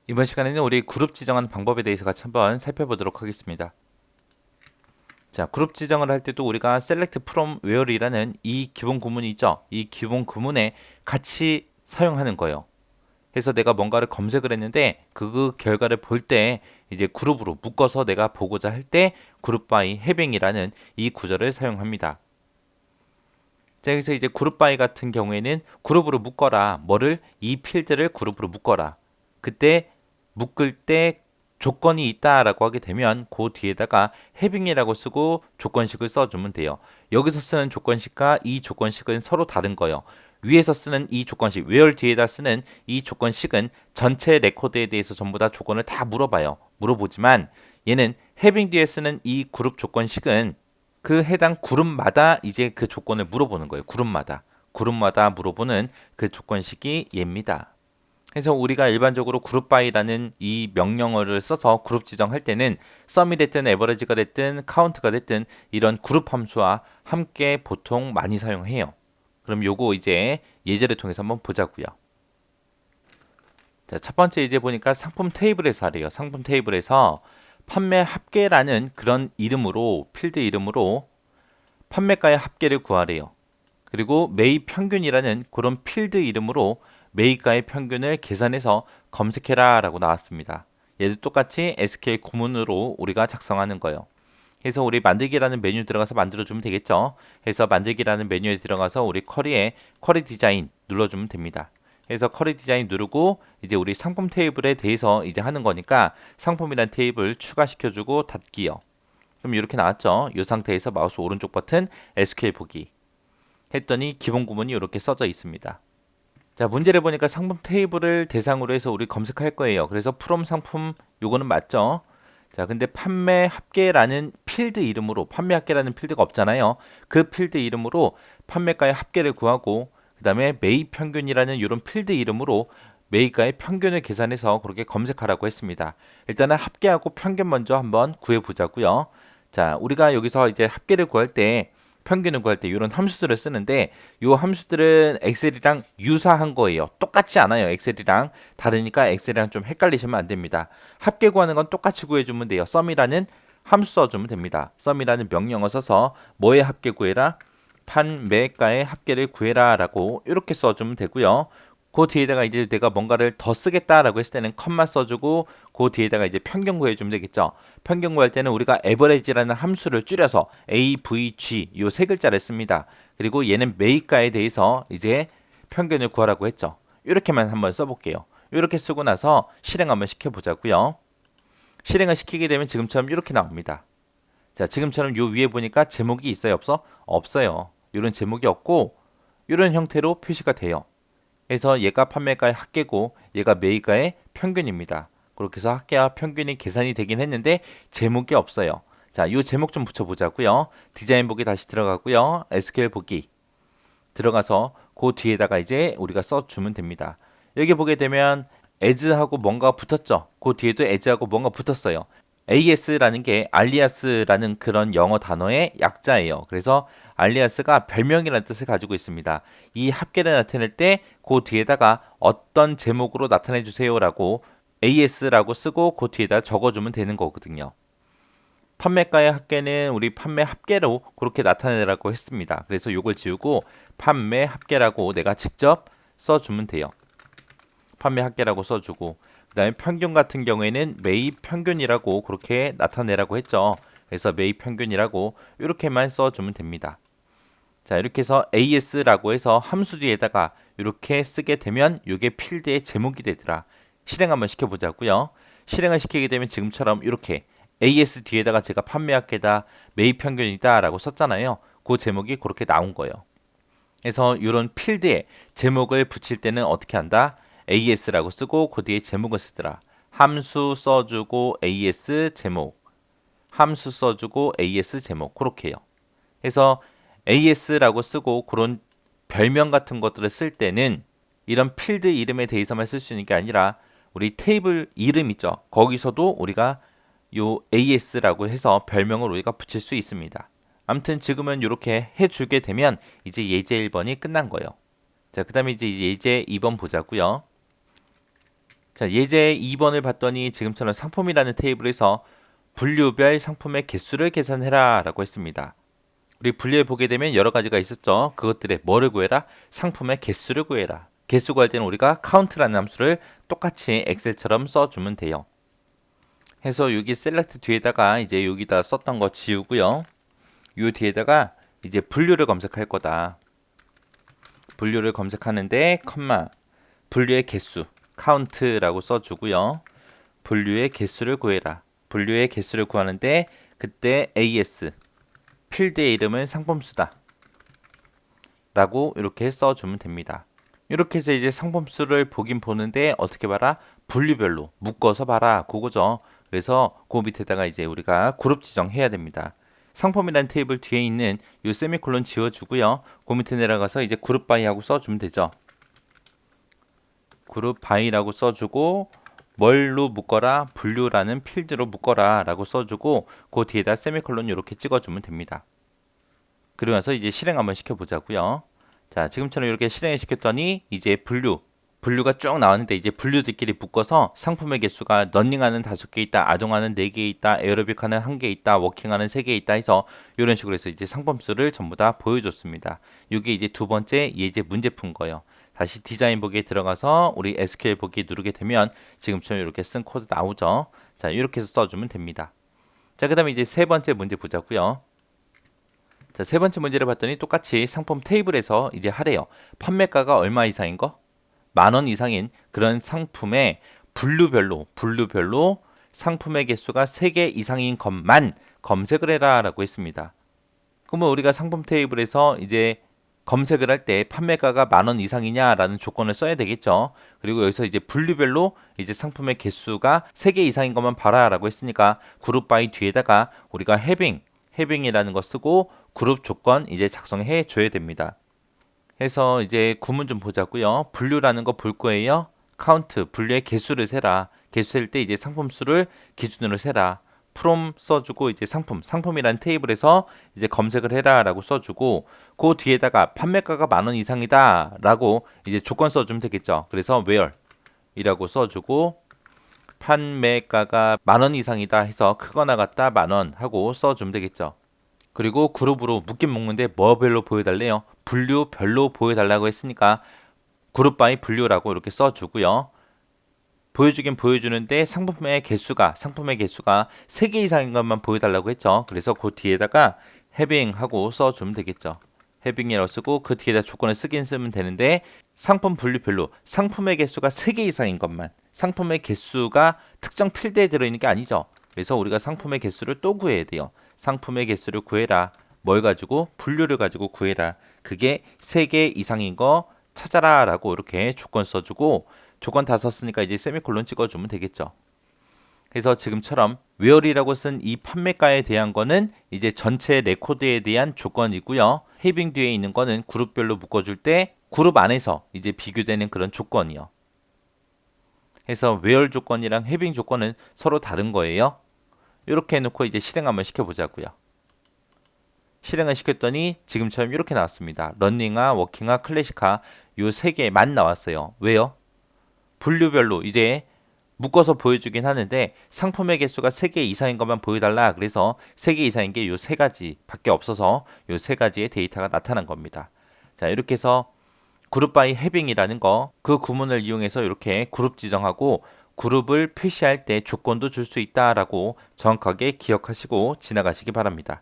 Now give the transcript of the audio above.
이번 시간에는 우리 그룹 지정하는 방법에 대해서 같이 한번 살펴보도록 하겠습니다. 자, 그룹 지정을 할 때도 우리가 select from where이라는 이 기본 구문이 있죠. 이 기본 구문에 같이 사용하는 거예요. 그래서 내가 뭔가를 검색을 했는데 그 결과를 볼 때 이제 그룹으로 묶어서 내가 보고자 할 때 그룹 바이 해빙이라는 이 구절을 사용합니다. 자, 여기서 이제 그룹 바이 같은 경우에는 그룹으로 묶어라. 뭐를? 이 필드를 그룹으로 묶어라. 그때 묶을 때 조건이 있다라고 하게 되면 그 뒤에다가 해빙이라고 쓰고 조건식을 써주면 돼요. 여기서 쓰는 조건식과 이 조건식은 서로 다른 거예요. 위에서 쓰는 이 조건식, where 뒤에다 쓰는 이 조건식은 전체 레코드에 대해서 전부 다 조건을 다 물어봐요. 물어보지만 얘는 해빙 뒤에 쓰는 이 그룹 조건식은 그 해당 그룹마다 이제 그 조건을 물어보는 거예요. 그룹마다 물어보는 그 조건식이 얘입니다. 그래서 우리가 일반적으로 그룹 바이라는 이 명령어를 써서 그룹 지정할 때는 썸이 됐든 에버리지가 됐든 카운트가 됐든 이런 그룹 함수와 함께 보통 많이 사용해요. 그럼 요거 이제 예제를 통해서 한번 보자고요. 자, 첫 번째 이제 보니까 상품 테이블에서 하래요. 상품 테이블에서 판매 합계라는 그런 이름으로 필드 이름으로 판매가의 합계를 구하래요. 그리고 매입 평균이라는 그런 필드 이름으로 매입가의 평균을 계산해서 검색해라 라고 나왔습니다. 얘도 똑같이 SQL 구문으로 우리가 작성하는 거예요. 그래서 우리 만들기라는 메뉴 들어가서 만들어주면 되겠죠. 그래서 만들기라는 메뉴에 들어가서 우리 쿼리에 쿼리 디자인 눌러주면 됩니다. 그래서 쿼리 디자인 누르고 이제 우리 상품 테이블에 대해서 이제 하는 거니까 상품이란 테이블 추가시켜주고 닫기요. 그럼 이렇게 나왔죠. 이 상태에서 마우스 오른쪽 버튼 SQL 보기 했더니 기본 구문이 이렇게 써져 있습니다. 자, 문제를 보니까 상품 테이블을 대상으로 해서 우리 검색할 거예요. 그래서 from 상품 요거는 맞죠? 자, 근데 판매 합계라는 필드 이름으로 판매 합계라는 필드가 없잖아요. 그 필드 이름으로 판매가의 합계를 구하고 그다음에 매입 평균이라는 이런 필드 이름으로 매입가의 평균을 계산해서 그렇게 검색하라고 했습니다. 일단은 합계하고 평균 먼저 한번 구해 보자고요. 자, 우리가 여기서 이제 합계를 구할 때 평균을 구할 때 이런 함수들을 쓰는데 이 함수들은 엑셀이랑 유사한 거예요. 똑같지 않아요. 엑셀이랑 다르니까 엑셀이랑 좀 헷갈리시면 안 됩니다. 합계 구하는 건 똑같이 구해주면 돼요. 썸이라는 함수 써주면 됩니다. 썸이라는 명령어 써서 뭐의 합계 구해라? 판매가의 합계를 구해라 라고 이렇게 써주면 되고요. 그 뒤에다가 이제 내가 뭔가를 더 쓰겠다라고 했을 때는 컴마 써주고 그 뒤에다가 이제 평균 구해주면 되겠죠. 평균 구할 때는 우리가 average라는 함수를 줄여서 avg 요 세 글자를 씁니다. 그리고 얘는 매입가에 대해서 이제 평균을 구하라고 했죠. 이렇게만 한번 써볼게요. 이렇게 쓰고 나서 실행 한번 시켜보자고요. 실행을 시키게 되면 지금처럼 이렇게 나옵니다. 자, 지금처럼 요 위에 보니까 제목이 있어요, 없어? 없어요. 이런 제목이 없고 이런 형태로 표시가 돼요. 그래서 얘가 판매가의 합계고 얘가 매입가의 평균입니다. 그렇게 해서 합계와 평균이 계산이 되긴 했는데 제목이 없어요. 자, 이 제목 좀 붙여보자고요. 디자인 보기 다시 들어가고요. SQL 보기 들어가서 그 뒤에다가 이제 우리가 써주면 됩니다. 여기 보게 되면 as하고 뭔가 붙었죠. 그 뒤에도 as하고 뭔가 붙었어요. AS라는 게 알리아스라는 그런 영어 단어의 약자예요. 그래서 알리아스가 별명이라는 뜻을 가지고 있습니다. 이 합계를 나타낼 때 그 뒤에다가 어떤 제목으로 나타내 주세요라고 AS라고 쓰고 그 뒤에다 적어주면 되는 거거든요. 판매가의 합계는 우리 판매 합계로 그렇게 나타내라고 했습니다. 그래서 이걸 지우고 판매 합계라고 내가 직접 써주면 돼요. 판매 합계라고 써주고 그다음에 평균 같은 경우에는 매입 평균이라고 그렇게 나타내라고 했죠. 그래서 매입 평균이라고 이렇게만 써주면 됩니다. 자, 이렇게 해서 AS라고 해서 함수 뒤에다가 이렇게 쓰게 되면 이게 필드의 제목이 되더라. 실행 한번 시켜보자고요. 실행을 시키게 되면 지금처럼 이렇게 AS 뒤에다가 제가 판매합계다 매입 평균이다 라고 썼잖아요. 그 제목이 그렇게 나온 거예요. 그래서 이런 필드에 제목을 붙일 때는 어떻게 한다? AS라고 쓰고 그 뒤에 제목을 쓰더라. 함수 써주고 AS 제목, 함수 써주고 AS 제목 그렇게 해요. 그래서 AS라고 쓰고 그런 별명 같은 것들을 쓸 때는 이런 필드 이름에 대해서만 쓸 수 있는 게 아니라 우리 테이블 이름 있죠. 거기서도 우리가 요 AS라고 해서 별명을 우리가 붙일 수 있습니다. 아무튼 지금은 이렇게 해주게 되면 이제 예제 1번이 끝난 거예요. 자, 그 다음에 이제 예제 2번 보자고요. 자, 예제 2번을 봤더니 지금처럼 상품이라는 테이블에서 분류별 상품의 개수를 계산해라 라고 했습니다. 우리 분류해 보게 되면 여러 가지가 있었죠. 그것들의 뭐를 구해라? 상품의 개수를 구해라. 개수 구할 때는 우리가 count라는 함수를 똑같이 엑셀처럼 써주면 돼요. 해서 여기 select 뒤에다가 이제 여기다 썼던 거 지우고요. 요 뒤에다가 이제 분류를 검색할 거다. 분류를 검색하는데 컴마 분류의 개수 count라고 써주고요. 분류의 개수를 구해라. 분류의 개수를 구하는데 그때 as 필드의 이름은 상품수다 라고 이렇게 써주면 됩니다. 이렇게 해서 이제 상품수를 보긴 보는데 어떻게 봐라? 분류별로 묶어서 봐라 그거죠. 그래서 그 밑에다가 이제 우리가 그룹 지정해야 됩니다. 상품이라는 테이블 뒤에 있는 이 세미콜론 지워주고요. 그 밑에 내려가서 이제 그룹 바이 하고 써주면 되죠. 그룹 바이라고 써주고 뭘로 묶어라? 분류라는 필드로 묶어라 라고 써주고 그 뒤에다 세미콜론 이렇게 찍어주면 됩니다. 그리고 나서 이제 실행 한번 시켜보자고요. 자, 지금처럼 이렇게 실행을 시켰더니 이제 분류가 쭉 나왔는데 이제 분류들끼리 묶어서 상품의 개수가 러닝하는 5개 있다, 아동하는 4개 있다, 에어로빅하는 1개 있다, 워킹하는 3개 있다 해서 이런 식으로 해서 이제 상품수를 전부 다 보여줬습니다. 이게 이제 두 번째 예제 문제 푼 거예요. 다시 디자인 보기에 들어가서 우리 SQL 보기 누르게 되면 지금처럼 이렇게 쓴 코드 나오죠. 자, 이렇게 해서 써주면 됩니다. 자, 그 다음에 이제 세 번째 문제 보자고요. 자, 세 번째 문제를 봤더니 똑같이 상품 테이블에서 이제 하래요. 판매가가 얼마 이상인 거? 10,000원 이상인 그런 상품의 분류별로 상품의 개수가 3개 이상인 것만 검색을 해라 라고 했습니다. 그러면 우리가 상품 테이블에서 이제 검색을 할 때 판매가가 10,000원 이상이냐라는 조건을 써야 되겠죠. 그리고 여기서 이제 분류별로 이제 상품의 개수가 3개 이상인 것만 봐라 라고 했으니까 그룹 바이 뒤에다가 우리가 해빙이라는 거 쓰고 그룹 조건 이제 작성해 줘야 됩니다. 해서 이제 구문 좀 보자고요. 분류라는 거 볼 거예요. count 분류의 개수를 세라. 개수 셀 때 이제 상품 수를 기준으로 세라. from 써주고 이제 상품이라는 테이블에서 이제 검색을 해라라고 써주고 그 뒤에다가 판매가가 10,000원 이상이다라고 이제 조건 써주면 되겠죠. 그래서 where이라고 써주고 판매가가 10,000원 이상이다 해서 크거나 같다 10,000원 하고 써주면 되겠죠. 그리고 그룹으로 묶긴 묶는데 뭐별로 보여달래요? 분류별로 보여달라고 했으니까 그룹 바이 분류라고 이렇게 써주고요. 보여주긴 보여주는데 상품의 개수가 3개 이상인 것만 보여달라고 했죠. 그래서 그 뒤에다가 having 하고 써주면 되겠죠. having이라고 쓰고 그 뒤에다 조건을 쓰면 되는데 상품 분류별로 상품의 개수가 3개 이상인 것만 상품의 개수가 특정 필드에 들어있는 게 아니죠. 그래서 우리가 상품의 개수를 또 구해야 돼요. 상품의 개수를 구해라. 뭘 가지고? 분류를 가지고 구해라. 그게 3개 이상인 거 찾아라 라고 이렇게 조건 써주고 조건 다 썼으니까 이제 세미콜론 찍어주면 되겠죠. 그래서 지금처럼 where이라고 쓴 이 판매가에 대한 거는 이제 전체 레코드에 대한 조건이고요. 헤빙 뒤에 있는 거는 그룹별로 묶어줄 때 그룹 안에서 이제 비교되는 그런 조건이요. 해서 where 조건이랑 헤빙 조건은 서로 다른 거예요. 이렇게 해놓고 이제 실행 한번 시켜보자고요. 실행을 시켰더니 지금처럼 이렇게 나왔습니다. 러닝화, 워킹화, 클래식화 요 3개만 나왔어요. 왜요? 분류별로 이제 묶어서 보여주긴 하는데 상품의 개수가 3개 이상인 것만 보여달라. 그래서 3개 이상인 게 요 3가지 밖에 없어서 요 3가지의 데이터가 나타난 겁니다. 자, 이렇게 해서 그룹 바이 해빙이라는 거 그 구문을 이용해서 이렇게 그룹 지정하고 그룹을 표시할 때 조건도 줄 수 있다라고 정확하게 기억하시고 지나가시기 바랍니다.